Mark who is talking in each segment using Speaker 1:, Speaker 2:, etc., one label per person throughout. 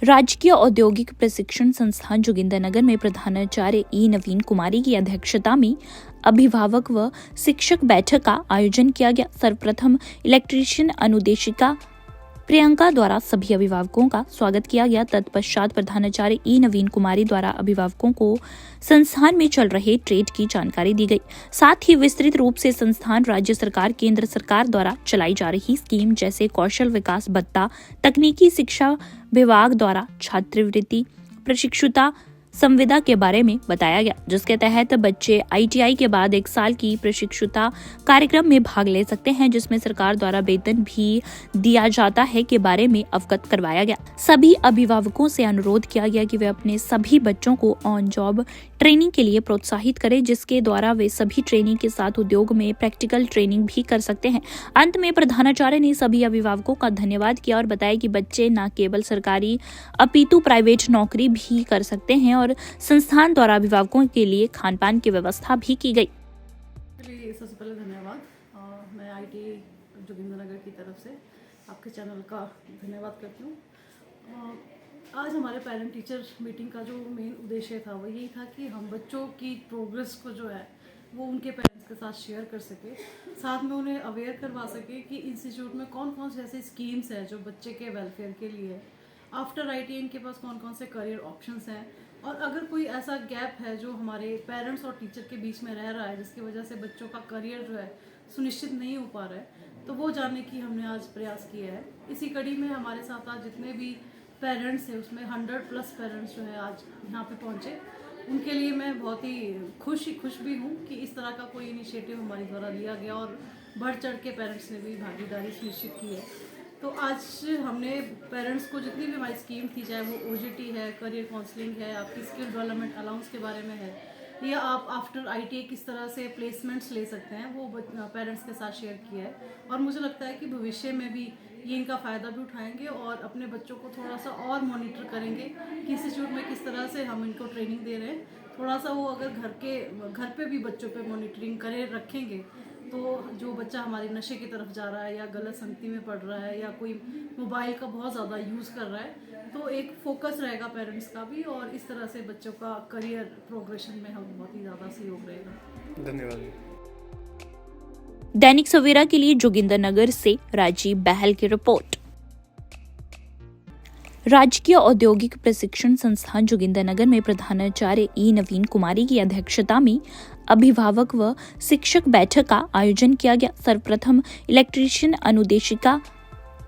Speaker 1: राजकीय औद्योगिक प्रशिक्षण संस्थान जोगिंदरनगर में प्रधानाचार्य ई नवीन कुमारी की अध्यक्षता में अभिभावक व शिक्षक बैठक का आयोजन किया गया। सर्वप्रथम इलेक्ट्रीशियन अनुदेशिका प्रियंका द्वारा सभी अभिभावकों का स्वागत किया गया। तत्पश्चात प्रधानाचार्य ई नवीन कुमारी द्वारा अभिभावकों को संस्थान में चल रहे ट्रेड की जानकारी दी गई। साथ ही विस्तृत रूप से संस्थान राज्य सरकार, केंद्र सरकार द्वारा चलाई जा रही स्कीम जैसे कौशल विकास भत्ता, तकनीकी शिक्षा विभाग द्वारा छात्रवृत्ति, प्रशिक्षुता संविदा के बारे में बताया गया, जिसके तहत बच्चे ITI के बाद 1 साल की प्रशिक्षुता कार्यक्रम में भाग ले सकते हैं, जिसमें सरकार द्वारा वेतन भी दिया जाता है के बारे में अवगत करवाया गया। सभी अभिभावकों से अनुरोध किया गया कि वे अपने सभी बच्चों को ऑन जॉब ट्रेनिंग के लिए प्रोत्साहित करें, जिसके द्वारा वे सभी ट्रेनिंग के साथ उद्योग में प्रैक्टिकल ट्रेनिंग भी कर सकते हैं। अंत में प्रधानाचार्य ने सभी अभिभावकों का धन्यवाद किया और बताया कि बच्चे न केवल सरकारी अपितु प्राइवेट नौकरी भी कर सकते हैं और संस्थान द्वारा अभिभावकों के लिए खान-पान की व्यवस्था भी की गई।
Speaker 2: सबसे पहले धन्यवाद। मैं IIT जोगिंदरनगर की तरफ से आपके चैनल का धन्यवाद करती हूँ। आज हमारे पेरेंट टीचर मीटिंग का जो मेन उद्देश्य था वो यही था कि हम बच्चों की प्रोग्रेस को जो है वो उनके पेरेंट्स के साथ शेयर कर सके, साथ में उन्हें अवेयर करवा सके कि इंस्टीट्यूट में कौन कौन से ऐसे स्कीम्स हैं जो बच्चे के वेलफेयर के लिए है। आफ्टर IIT इनके पास कौन कौन से करियर ऑप्शंस हैं, और अगर कोई ऐसा गैप है जो हमारे पेरेंट्स और टीचर के बीच में रह रहा है जिसकी वजह से बच्चों का करियर जो है सुनिश्चित नहीं हो पा रहा है, तो वो जानने की हमने आज प्रयास किया है। इसी कड़ी में हमारे साथ आज जितने भी पेरेंट्स हैं उसमें 100+ पेरेंट्स जो है आज यहाँ पे पहुँचे। उनके लिए मैं बहुत ही खुश भी हूँ कि इस तरह का कोई इनिशिएटिव हमारे द्वारा लिया गया और बढ़ चढ़ के पेरेंट्स ने भी भागीदारी सुनिश्चित की है। तो आज हमने पेरेंट्स को जितनी भी हमारी स्कीम थी, चाहे वो OJT है, करियर काउंसलिंग है, आपकी स्किल डेवलपमेंट अलाउंस के बारे में है, या आप आफ्टर IIT किस तरह से प्लेसमेंट्स ले सकते हैं, वो पेरेंट्स के साथ शेयर किया है। और मुझे लगता है कि भविष्य में भी ये इनका फ़ायदा भी उठाएंगे और अपने बच्चों को थोड़ा सा और मॉनिटर करेंगे कि इंस्टीट्यूट में किस तरह से हम इनको ट्रेनिंग दे रहे हैं। थोड़ा सा वो अगर घर पे भी बच्चों पे मॉनिटरिंग करे रखेंगे तो जो बच्चा हमारे नशे की तरफ जा रहा है या गलत संगति में पड़ रहा है या कोई मोबाइल का बहुत ज़्यादा यूज़ कर रहा है, तो एक फोकस रहेगा पेरेंट्स का भी, और इस तरह से बच्चों का करियर प्रोग्रेशन में हम बहुत ही ज़्यादा सहयोग रहेगा।
Speaker 3: धन्यवाद।
Speaker 1: दैनिक सवेरा के लिए जोगिंदरनगर से राजीव बहल की रिपोर्ट। राजकीय औद्योगिक प्रशिक्षण संस्थान जोगिंदरनगर में प्रधानाचार्य ई नवीन कुमारी की अध्यक्षता में अभिभावक व शिक्षक बैठक का आयोजन किया गया। सर्वप्रथम इलेक्ट्रीशियन अनुदेशिका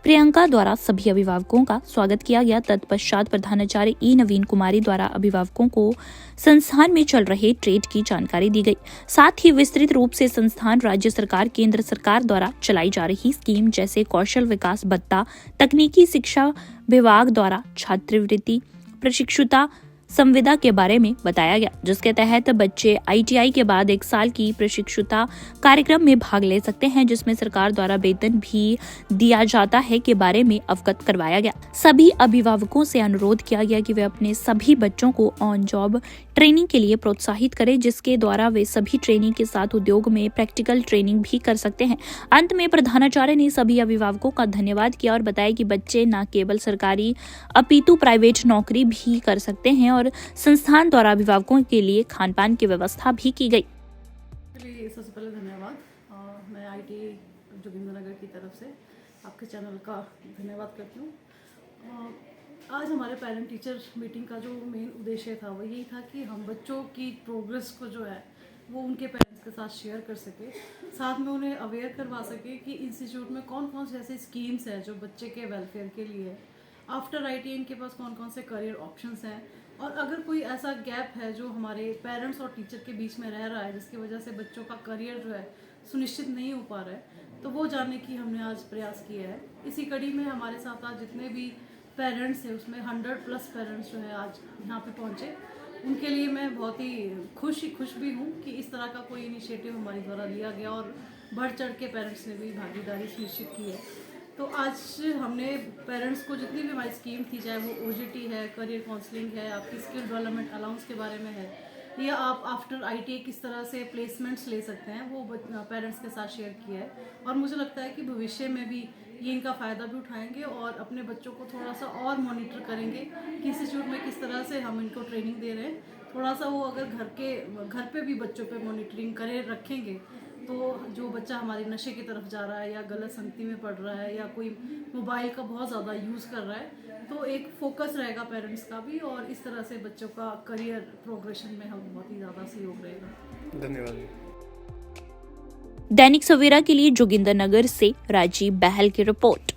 Speaker 1: प्रियंका द्वारा सभी अभिभावकों का स्वागत किया गया। तत्पश्चात प्रधानाचार्य ई नवीन कुमारी द्वारा अभिभावकों को संस्थान में चल रहे ट्रेड की जानकारी दी गई। साथ ही विस्तृत रूप से संस्थान राज्य सरकार, केंद्र सरकार द्वारा चलाई जा रही स्कीम जैसे कौशल विकास भत्ता, तकनीकी शिक्षा विभाग द्वारा छात्रवृत्ति, प्रशिक्षुता संविदा के बारे में बताया गया, जिसके तहत बच्चे ITI के बाद 1 साल की प्रशिक्षुता कार्यक्रम में भाग ले सकते हैं, जिसमें सरकार द्वारा वेतन भी दिया जाता है के बारे में अवगत करवाया गया। सभी अभिभावकों से अनुरोध किया गया कि वे अपने सभी बच्चों को ऑन जॉब ट्रेनिंग के लिए प्रोत्साहित करें, जिसके द्वारा वे सभी ट्रेनिंग के साथ उद्योग में प्रैक्टिकल ट्रेनिंग भी कर सकते हैं। अंत में प्रधानाचार्य ने सभी अभिभावकों का धन्यवाद किया और बताया कि बच्चे न केवल सरकारी अपितु प्राइवेट नौकरी भी कर सकते हैं और संस्थान द्वारा अभिभावकों के लिए खान-पान की व्यवस्था भी की गई।
Speaker 2: सबसे पहले धन्यवाद। मैं IIT जोगिंदरनगर की तरफ से आपके चैनल का धन्यवाद करती हूँ। आज हमारे पेरेंट टीचर मीटिंग का जो मेन उद्देश्य था वो यही था कि हम बच्चों की प्रोग्रेस को जो है वो उनके पेरेंट्स के साथ शेयर कर सके, साथ में उन्हें अवेयर करवा सके कि इंस्टीट्यूट में कौन कौन से ऐसे स्कीम्स हैं जो बच्चे के वेलफेयर के लिए है। आफ्टर IIT इनके पास कौन कौन से करियर ऑप्शंस हैं, और अगर कोई ऐसा गैप है जो हमारे पेरेंट्स और टीचर के बीच में रह रहा है जिसकी वजह से बच्चों का करियर जो है सुनिश्चित नहीं हो पा रहा है, तो वो जानने की हमने आज प्रयास किया है। इसी कड़ी में हमारे साथ आज जितने भी पेरेंट्स हैं उसमें 100+ पेरेंट्स जो है आज यहाँ पे पहुँचे। उनके लिए मैं बहुत ही खुश भी हूँ कि इस तरह का कोई इनिशिएटिव हमारे द्वारा लिया गया और बढ़ चढ़ के पेरेंट्स ने भी भागीदारी सुनिश्चित की है। तो आज हमने पेरेंट्स को जितनी भी हमारी स्कीम थी, चाहे वो OJT है, करियर काउंसलिंग है, आपकी स्किल डेवलपमेंट अलाउंस के बारे में है, या आप आफ्टर IIT किस तरह से प्लेसमेंट्स ले सकते हैं, वो पेरेंट्स के साथ शेयर किया है। और मुझे लगता है कि भविष्य में भी ये इनका फ़ायदा भी उठाएंगे और अपने बच्चों को थोड़ा सा और मॉनिटर करेंगे कि इंस्टीट्यूट में किस तरह से हम इनको ट्रेनिंग दे रहे हैं। थोड़ा सा वो अगर घर पे भी बच्चों पे मॉनिटरिंग करे रखेंगे तो जो बच्चा हमारे नशे की तरफ जा रहा है या गलत संगति में पड़ रहा है या कोई मोबाइल का बहुत ज़्यादा यूज़ कर रहा है तो एक फोकस रहेगा पेरेंट्स का भी, और इस तरह से बच्चों का करियर प्रोग्रेशन में हम बहुत ही ज़्यादा सहयोग रहेगा।
Speaker 3: धन्यवाद।
Speaker 1: दैनिक सवेरा के लिए जोगिंदर नगर से राजीव बहल की रिपोर्ट।